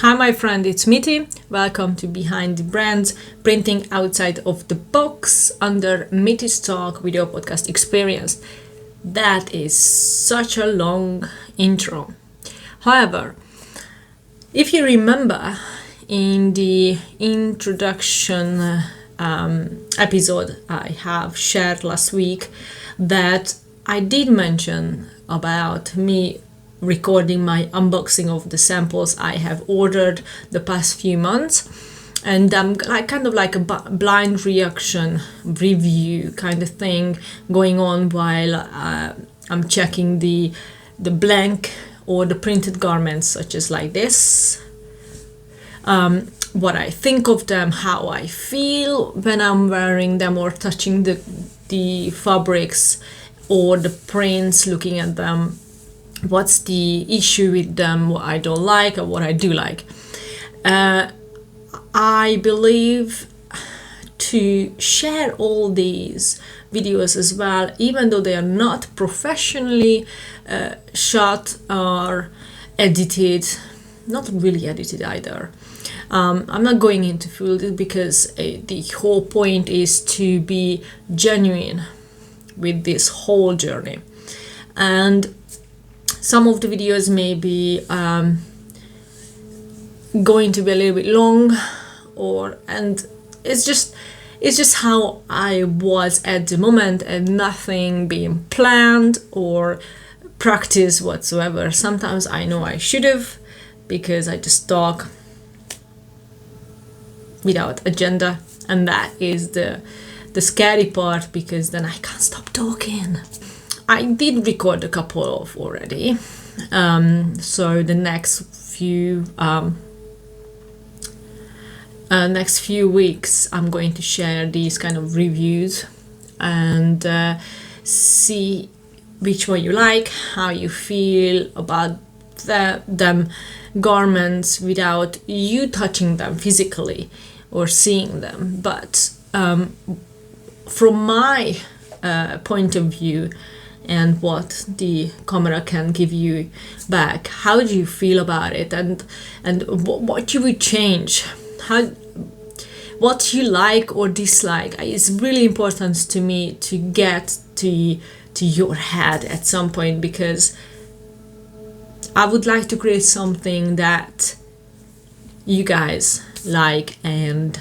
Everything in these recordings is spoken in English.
Hi my friend, it's Miti. Welcome to Behind the Brands, printing outside of the box under Miti's Talk video podcast experience. That is such a long intro. However, if you remember in the introduction episode I have shared last week that I did mention about me recording my unboxing of the samples I have ordered the past few months, and kind of like a blind reaction review kind of thing going on while I'm checking the blank or the printed garments, such as like this, what I think of them, how I feel when I'm wearing them or touching the fabrics or the prints, looking at them. What's the issue with them, what I don't like or what I do like. I believe to share all these videos as well, even though they are not professionally shot or edited, not really edited either. I'm not going into full because the whole point is to be genuine with this whole journey. And some of the videos may be going to be a little bit long, and it's just how I was at the moment, and nothing being planned or practiced whatsoever. Sometimes I know I should have, because I just talk without agenda, and that is the scary part, because then I can't stop talking. I did record a couple of already, so the next few weeks I'm going to share these kind of reviews and see which one you like, how you feel about them garments without you touching them physically or seeing them, but from my point of view and what the camera can give you back. How do you feel about it, and what you would change, what you like or dislike. It's really important to me to get to your head at some point, because I would like to create something that you guys like and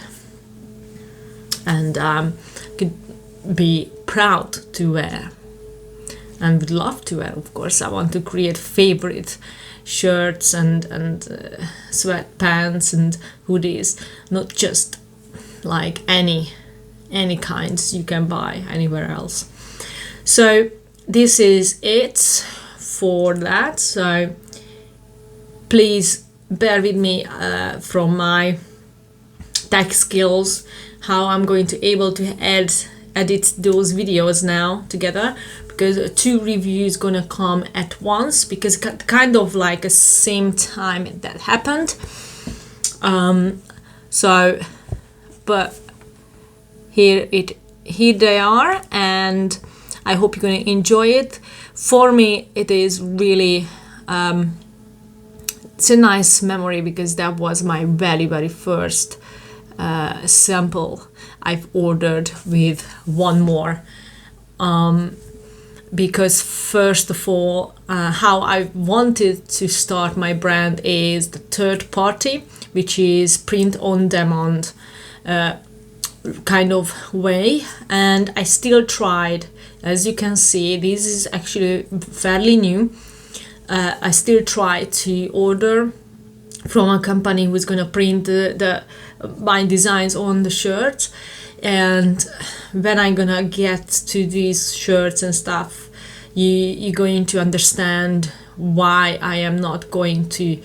could be proud to wear. And would love to wear, of course. I want to create favorite shirts and sweatpants and hoodies, not just like any kinds you can buy anywhere else. So this is it for that. So please bear with me from my tech skills, how I'm going to able to edit those videos now together, because two reviews gonna come at once, because kind of like a same time that happened. But here they are, and I hope you're gonna enjoy it. For me, it is really it's a nice memory, because that was my very first sample I've ordered with one more. Because first of all, how I wanted to start my brand is the third party, which is print on demand kind of way, and I still tried. As you can see, this is actually fairly new. I still try to order from a company who's gonna print my designs on the shirts. And when I'm gonna get to these shirts and stuff, you're going to understand why I am not going to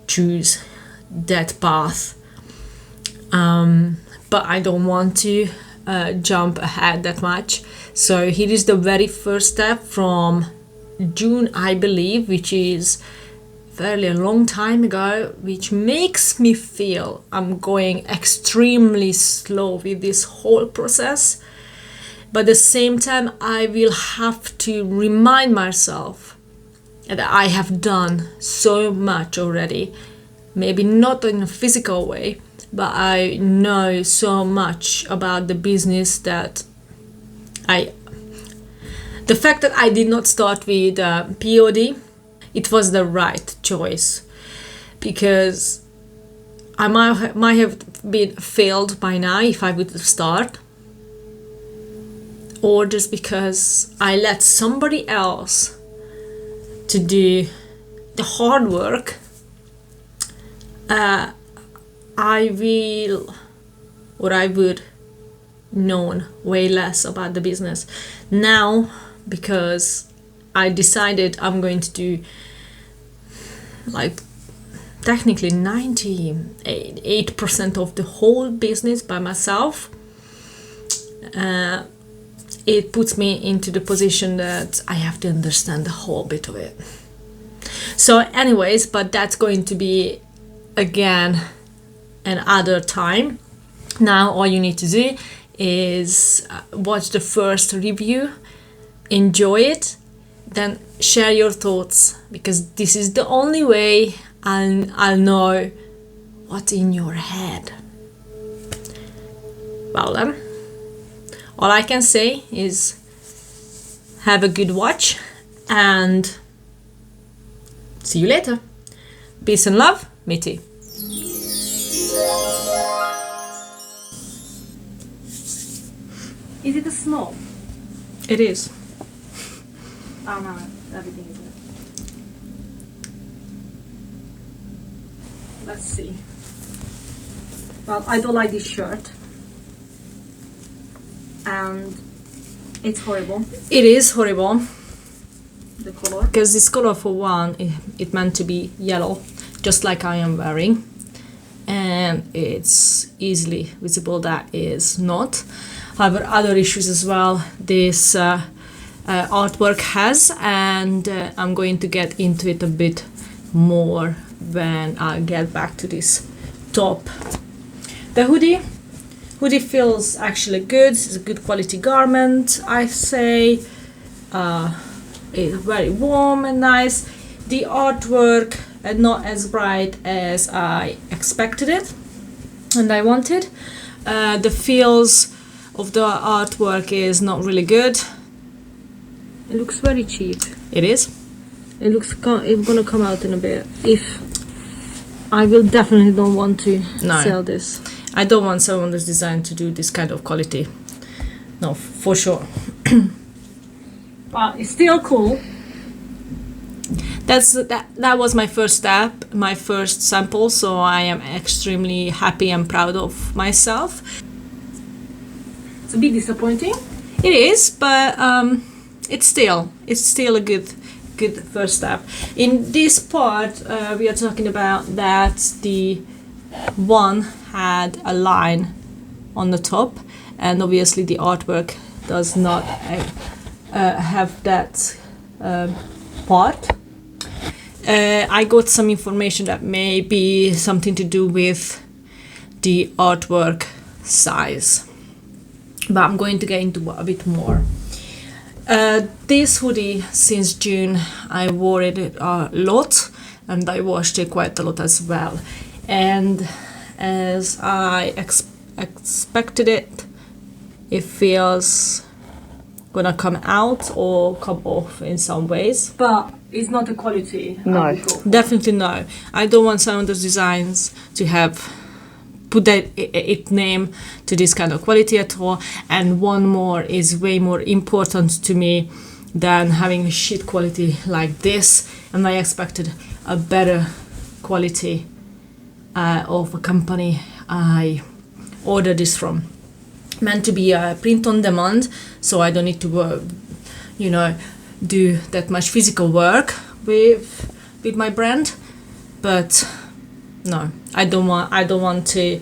choose that path. But I don't want to jump ahead that much. So here is the very first step from June, I believe, which is fairly a long time ago, which makes me feel I'm going extremely slow with this whole process. But at the same time, I will have to remind myself that I have done so much already, maybe not in a physical way, but I know so much about the business that the fact that I did not start with POD, it was the right choice, because I might have been failed by now if I would start, or just because I let somebody else to do the hard work. I would known way less about the business. Now, because I decided I'm going to do like technically 98% of the whole business by myself, it puts me into the position that I have to understand the whole bit of it. So anyways, but that's going to be again another time. Now all you need to do is watch the first review, enjoy it, then share your thoughts, because this is the only way I'll know what's in your head. Well then, all I can say is have a good watch and see you later. Peace and love, Miti. Is it a small? It is. Oh no, everything is it. Let's see. Well, I don't like this shirt. And it's horrible. It is horrible. The color. Because this color, for one, it meant to be yellow, just like I am wearing. And it's easily visible that is not. However, other issues as well this artwork has, and I'm going to get into it a bit more when I get back to this top. The hoodie feels actually good. It's a good quality garment, I say. It's very warm and nice. The artwork not as bright as I expected it and I wanted. The feels of the artwork is not really good. It looks very cheap. It is. It's gonna come out in a bit. If I will definitely don't want to sell this. I don't want someone that's designed to do this kind of quality. No, for sure. But it's still cool. That was my first step, my first sample, so I am extremely happy and proud of myself. It's a bit disappointing. It is, but it's still a good first step. In this part, we are talking about that the one had a line on the top, and obviously the artwork does not have that part. I got some information that may be something to do with the artwork size, but I'm going to get into a bit more. This hoodie, since June, I wore it a lot, and I washed it quite a lot as well. And as I expected it, it feels gonna come out or come off in some ways. But it's not the quality. No, definitely no. I don't want some of those designs to have put its name to this kind of quality at all. And one more is way more important to me than having a shit quality like this. And I expected a better quality of a company I ordered this from. Meant to be a print on demand, so I don't need to do that much physical work with my brand. But no, I don't want to.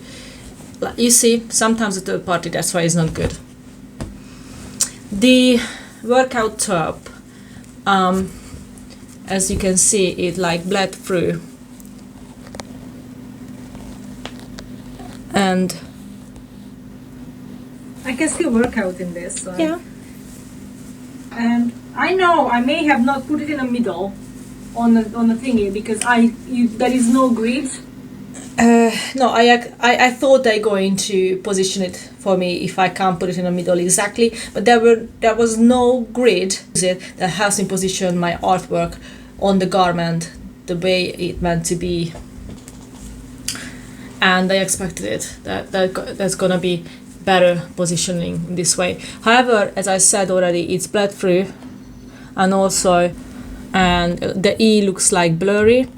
You see, sometimes a third party, that's why it's not good. The workout top, as you can see, it like bled through, and I can still work out in this. So. Yeah. And I know I may have not put it in the middle on the thingy because there is no grid No, I thought they're going to position it for me if I can't put it in the middle exactly, but there was no grid that helps me position my artwork on the garment the way it meant to be, and I expected it that's gonna be better positioning this way. However, as I said already, it's bled through, and also and the E looks like blurry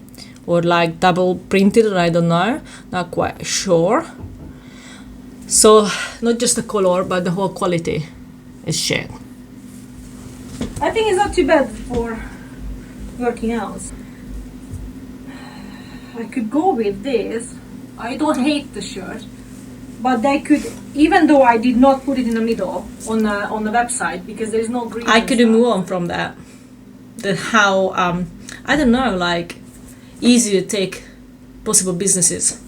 or like double printed, I don't know, not quite sure. So not just the color but the whole quality is shit. I think it's not too bad for working out. I could go with this. I don't hate the shirt, but they could, even though I did not put it in the middle on the website because there is no green. I could move on from that. That how I don't know, like easy to take possible businesses.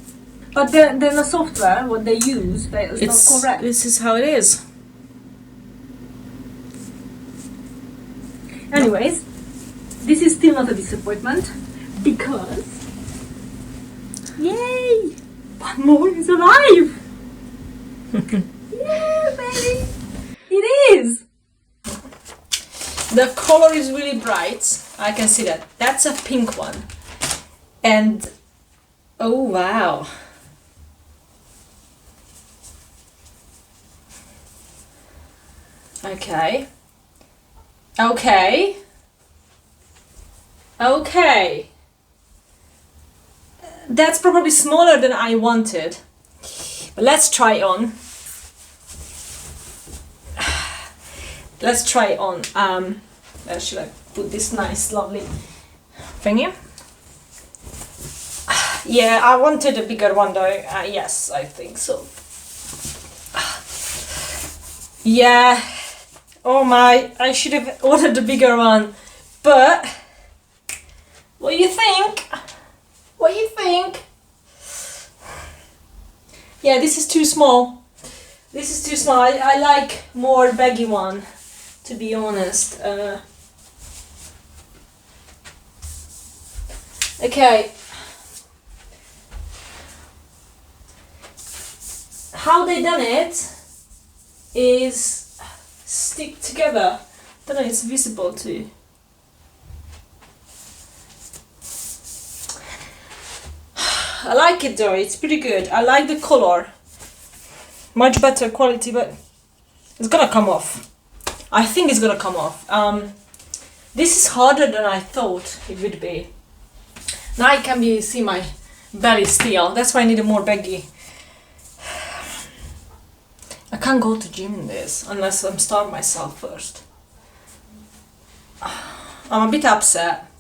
But then the software, what they use, is not correct. This is how it is. Anyways, this is still not a disappointment because yay! One more is alive! Yeah, baby! It is! The color is really bright. I can see that. That's a pink one. And oh wow. Okay. Okay. Okay. That's probably smaller than I wanted. But let's try on. Let's try on. Where should I put this nice, lovely thingy? Yeah, I wanted a bigger one though. Yes, I think so. Yeah. Oh my, I should have ordered a bigger one. But what do you think? What do you think? Yeah, this is too small. This is too small. I like more baggy one, to be honest. Okay. How they done it is stick together. Don't know, it's visible too. I like it though, it's pretty good. I like the color. Much better quality, but it's gonna come off. I think it's gonna come off. This is harder than I thought it would be. Now I can see my belly still. That's why I need a more baggy. I can't go to gym in this unless I'm starve myself first. I'm a bit upset.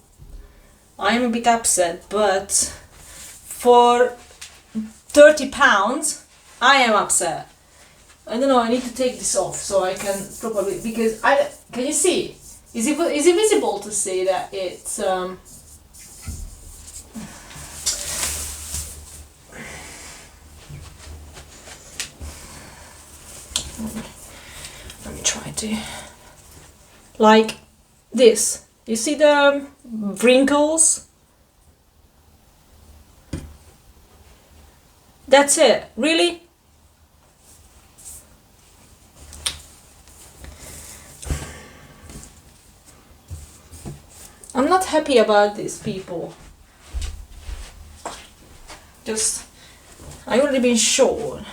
I am a bit upset, but for £30, I am upset. I don't know, I need to take this off so I can probably, because can you see? Is it visible to see that it's let me try to, like this. You see the wrinkles? That's it. Really? I'm not happy about these people. I already been shown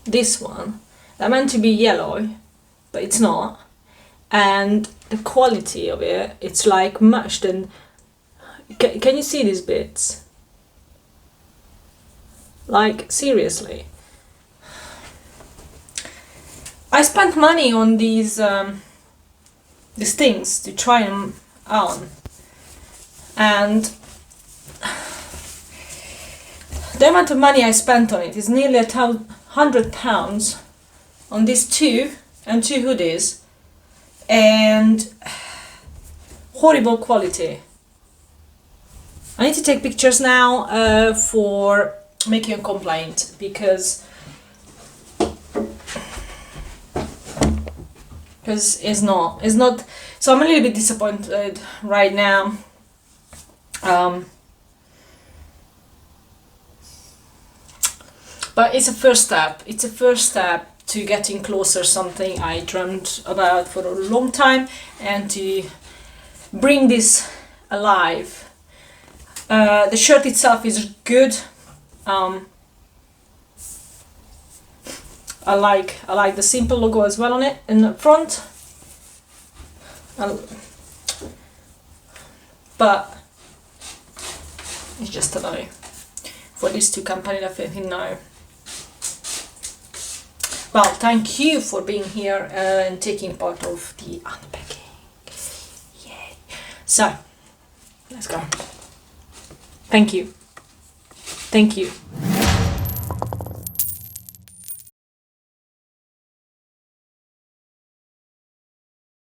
this one. They're meant to be yellow, but it's not. And the quality of it, it's like mashed. And can you see these bits? Like, seriously. I spent money on these things to try them on, and the amount of money I spent on it is nearly £100 on these two hoodies, and horrible quality. I need to take pictures now for making a complaint, because it's not, so I'm a little bit disappointed right now. But it's a first step. It's a first step to getting closer, something I dreamt about for a long time, and to bring this alive. The shirt itself is good. I like the simple logo as well on it in the front. But it's just a no for these two companies. I think no. Well, thank you for being here and taking part of the unpacking. Yeah. So let's go. Thank you. Thank you.